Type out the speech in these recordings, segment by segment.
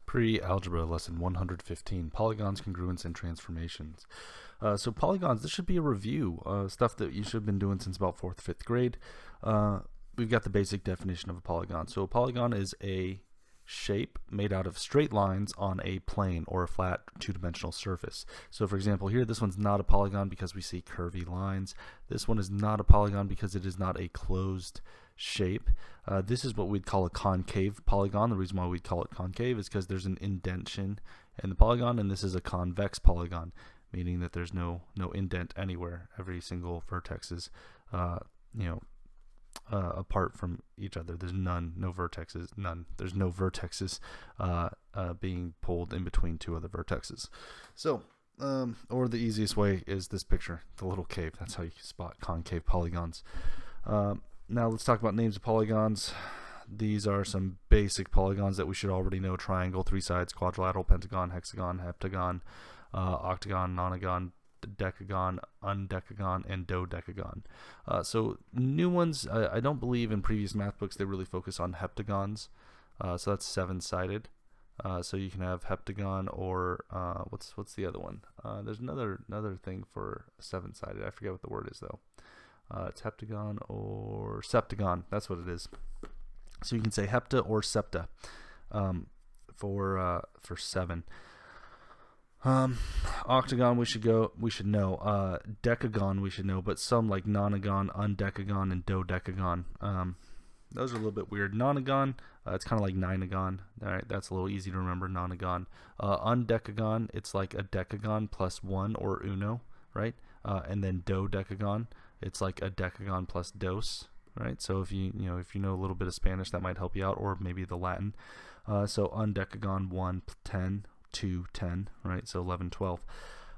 Pre-algebra lesson 115, polygons, congruence, and transformations. So polygons, this should be a review, stuff that you should have been doing since about 4th, 5th grade. We've got the basic definition of a polygon. So a polygon is a shape made out of straight lines on a plane or a flat two-dimensional surface. So for example here, this one's not a polygon because we see curvy lines. This one is not a polygon because it is not a closed shape. This is what we'd call a concave polygon. The reason why we'd call it concave is because there's an indentation in the polygon, and this is a convex polygon, meaning that there's no indent anywhere. Every single vertex is apart from each other. There's no vertexes being pulled in between two other vertexes. So or the easiest way is this picture, the little cave. That's how you spot concave polygons. Now let's talk about names of polygons. These are some basic polygons that we should already know: triangle, three sides, quadrilateral, pentagon, hexagon, heptagon, octagon, nonagon, decagon, undecagon, and dodecagon. So new ones, I don't believe in previous math books they really focus on heptagons. So that's seven-sided. So you can have heptagon or what's the other one? There's another thing for seven-sided. I forget what the word is though. It's heptagon or septagon. That's what it is. So you can say hepta or septa for seven. Octagon we should know. Decagon we should know, but some like nonagon, undecagon, and dodecagon. Those are a little bit weird. Nonagon, it's kind of like ninagon. All right, that's a little easy to remember. Nonagon. Undecagon, it's like a decagon plus one or uno, right? And then dodecagon, it's like a decagon plus dos, right? So if you know a little bit of Spanish, that might help you out, or maybe the Latin. So undecagon, 1, 10, 2, 10, right? So 11, 12.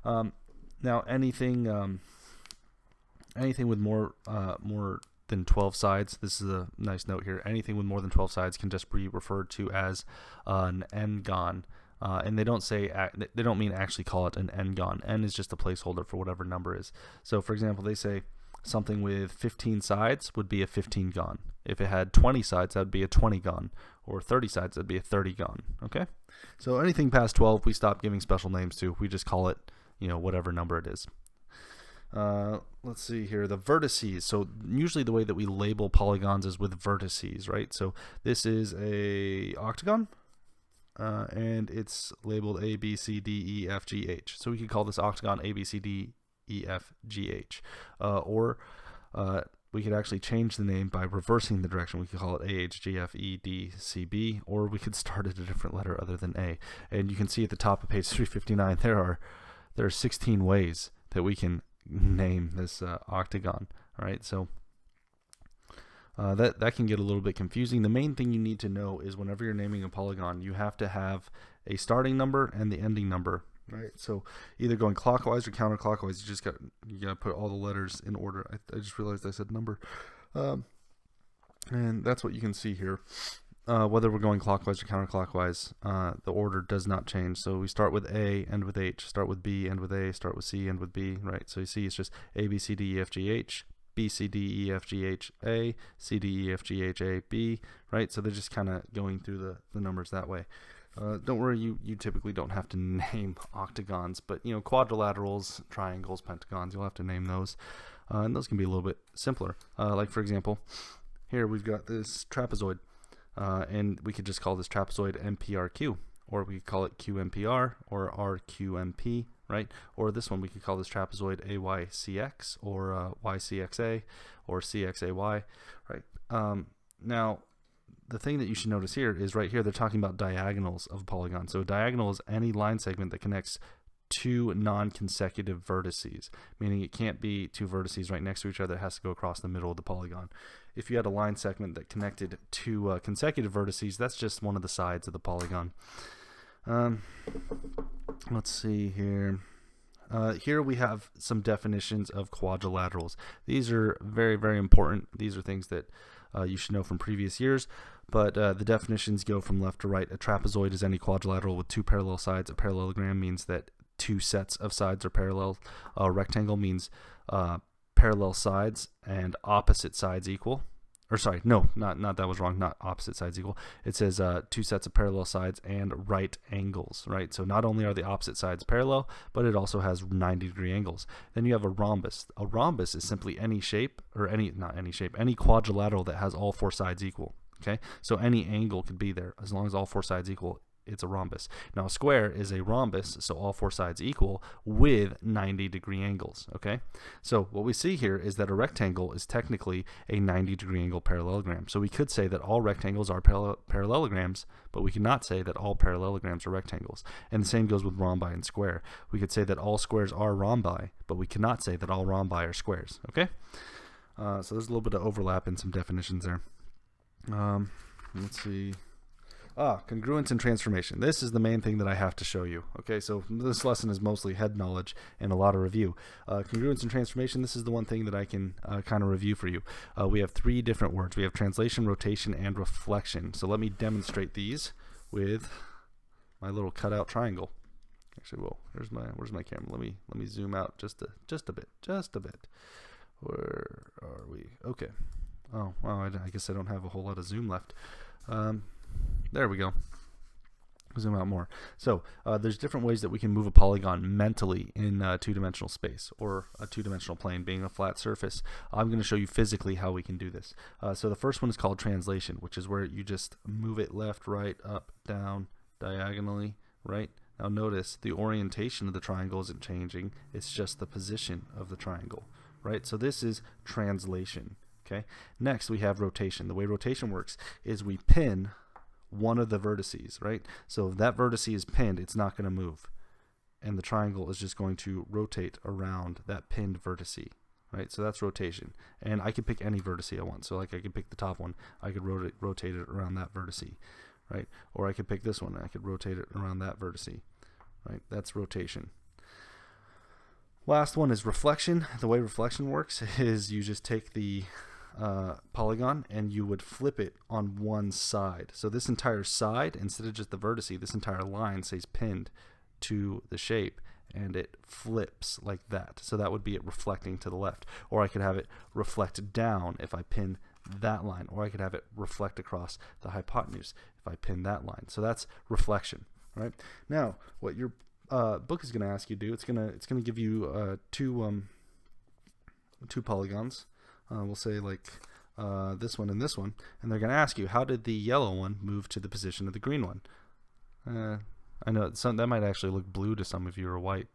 Now anything with more than 12 sides, this is a nice note here, anything with more than 12 sides can just be referred to as an n-gon. And they don't mean actually call it an n-gon. N is just a placeholder for whatever number is. So for example, they say something with 15 sides would be a 15-gon. If it had 20 sides, that would be a 20-gon. Or 30 sides, that would be a 30-gon. Okay? So anything past 12, we stop giving special names to. We just call it, whatever number it is. Let's see here, the vertices. So usually the way that we label polygons is with vertices, right? So this is a octagon. And it's labeled A, B, C, D, E, F, G, H. So we could call this octagon A, B, C, D, E, F, G, H. Or we could actually change the name by reversing the direction. We could call it A, H, G, F, E, D, C, B, or we could start at a different letter other than A. And you can see at the top of page 359, there are 16 ways that we can name this octagon, right? So that can get a little bit confusing. The main thing you need to know is whenever you're naming a polygon, you have to have a starting number and the ending number, right? So either going clockwise or counterclockwise, you got to put all the letters in order. I just realized I said number, and that's what you can see here. Whether we're going clockwise or counterclockwise, the order does not change. So we start with A, end with H, start with B, end with A, start with C, end with B, right? So you see it's just A, B, C, D, E, F, G, H, B, C, D, E, F, G, H, A, C, D, E, F, G, H, A, B, right? So they're just kind of going through the numbers that way. Don't worry, you typically don't have to name octagons, but quadrilaterals, triangles, pentagons, you'll have to name those. And those can be a little bit simpler. Like for example, here we've got this trapezoid, and we could just call this trapezoid MPRQ, or we could call it QMPR or RQMP, right? Or this one, we could call this trapezoid AYCX or YCXA or CXAY, right? Now, the thing that you should notice here is right here, they're talking about diagonals of a polygon. So a diagonal is any line segment that connects two non-consecutive vertices, meaning it can't be two vertices right next to each other. It has to go across the middle of the polygon. If you had a line segment that connected two consecutive vertices, that's just one of the sides of the polygon. Let's see here. Here we have some definitions of quadrilaterals. These are very, very important. These are things that you should know from previous years, but the definitions go from left to right. A trapezoid is any quadrilateral with two parallel sides. A parallelogram means that two sets of sides are parallel. A rectangle means parallel sides and opposite sides equal. or sorry, no, not that was wrong, not opposite sides equal. It says two sets of parallel sides and right angles, right? So not only are the opposite sides parallel, but it also has 90-degree angles. Then you have a rhombus. A rhombus is simply any shape, or not any shape, any quadrilateral that has all four sides equal. Okay, so any angle could be there as long as all four sides equal. It's a rhombus. Now a square is a rhombus, so all four sides equal with 90-degree angles. Okay, so what we see here is that a rectangle is technically a 90-degree angle parallelogram. So we could say that all rectangles are parallelograms, but we cannot say that all parallelograms are rectangles. And the same goes with rhombi and square. We could say that all squares are rhombi, but we cannot say that all rhombi are squares. Okay, so there's a little bit of overlap in some definitions there. Let's see. Congruence and transformation. This is the main thing that I have to show you. Okay, so this lesson is mostly head knowledge and a lot of review. Congruence and transformation, this is the one thing that I can kind of review for you. We have three different words. We have translation, rotation, and reflection. So let me demonstrate these with my little cutout triangle. Actually, well, where's my camera? Let me zoom out just a bit. Where are we? Okay. Oh, wow, I guess I don't have a whole lot of zoom left. There we go. Zoom out more. So there's different ways that we can move a polygon mentally in two-dimensional space, or a two-dimensional plane being a flat surface. I'm going to show you physically how we can do this. So the first one is called translation, which is where you just move it left, right, up, down, diagonally, right? Now notice the orientation of the triangle isn't changing. It's just the position of the triangle, right? So this is translation. Okay. Next we have rotation. The way rotation works is we pin one of the vertices, right? So if that vertice is pinned, it's not going to move, and the triangle is just going to rotate around that pinned vertice, right? So that's rotation, and I could pick any vertice I want. So like I could pick the top one, I could rotate it around that vertice, right? Or I could pick this one and I could rotate it around that vertice, right? That's rotation. Last one is reflection. The way reflection works is you just take the polygon and you would flip it on one side. So this entire side, instead of just the vertice, this entire line stays pinned to the shape, and it flips like that. So that would be it reflecting to the left. Or I could have it reflect down if I pin that line, or I could have it reflect across the hypotenuse if I pin that line. So that's reflection, right? Now, what your book is going to ask you to do, it's going to give you two polygons. We'll say like this one and this one, and they're going to ask you, how did the yellow one move to the position of the green one? I know that might actually look blue to some of you, or white.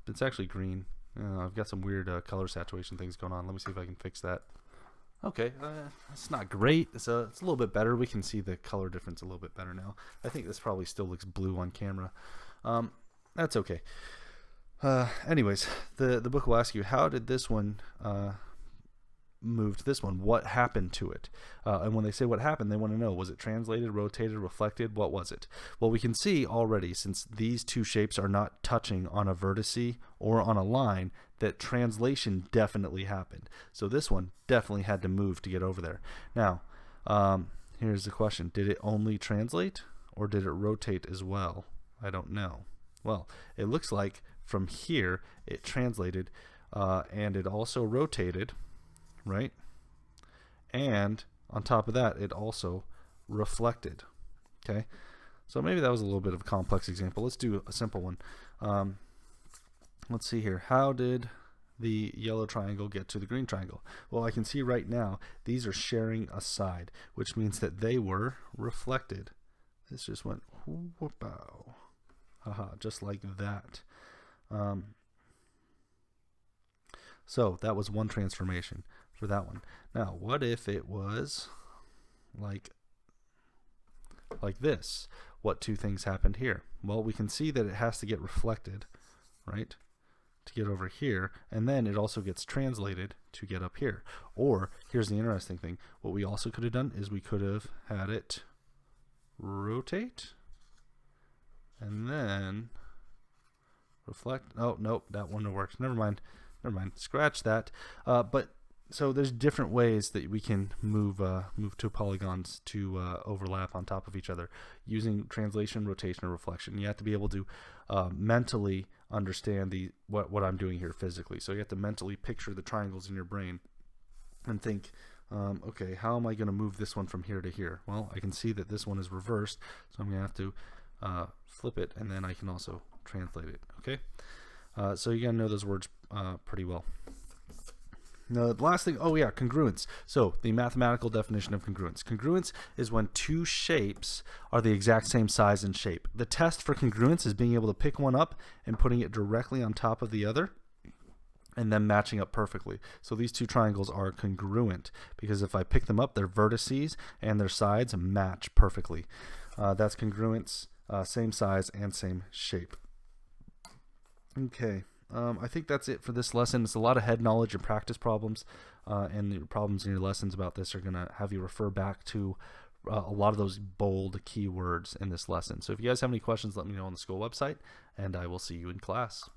It's actually green. I've got some weird color saturation things going on. Let me see if I can fix that. Okay, it's not great. It's a little bit better. We can see the color difference a little bit better now. I think this probably still looks blue on camera. That's okay. Anyways, the book will ask you, how did this one move to this one? What happened to it? And when they say what happened, they want to know, was it translated, rotated, reflected? What was it? Well, we can see already, since these two shapes are not touching on a vertice or on a line, that translation definitely happened. So this one definitely had to move to get over there. Now, here's the question. Did it only translate, or did it rotate as well? I don't know. Well, it looks like from here it translated, and it also rotated, right? And on top of that, it also reflected. Okay, so maybe that was a little bit of a complex example. Let's do a simple one. Let's see here. How did the yellow triangle get to the green triangle? Well, I can see right now these are sharing a side, which means that they were reflected. This just went whoop-ow. Haha, just like that. So that was one transformation for that one. Now, what if it was like this? What two things happened here? Well, we can see that it has to get reflected, right, to get over here, and then it also gets translated to get up here. Or, here's the interesting thing. What we also could have done is we could have had it rotate and then reflect. Oh, nope, that one works. Never mind. Scratch that. But so there's different ways that we can move two polygons to overlap on top of each other using translation, rotation, or reflection. You have to be able to mentally understand what I'm doing here physically. So you have to mentally picture the triangles in your brain and think, Okay, how am I going to move this one from here to here? Well, I can see that this one is reversed, so I'm going to have to flip it, and then I can also translate it. Okay, so you got to know those words pretty well. Now, the last thing, oh yeah, congruence. So the mathematical definition of congruence. Congruence is when two shapes are the exact same size and shape. The test for congruence is being able to pick one up and putting it directly on top of the other and then matching up perfectly. So these two triangles are congruent because if I pick them up, their vertices and their sides match perfectly. That's congruence, same size and same shape. Okay. I think that's it for this lesson. It's a lot of head knowledge and practice problems, and the problems in your lessons about this are going to have you refer back to a lot of those bold keywords in this lesson. So if you guys have any questions, let me know on the school website, and I will see you in class.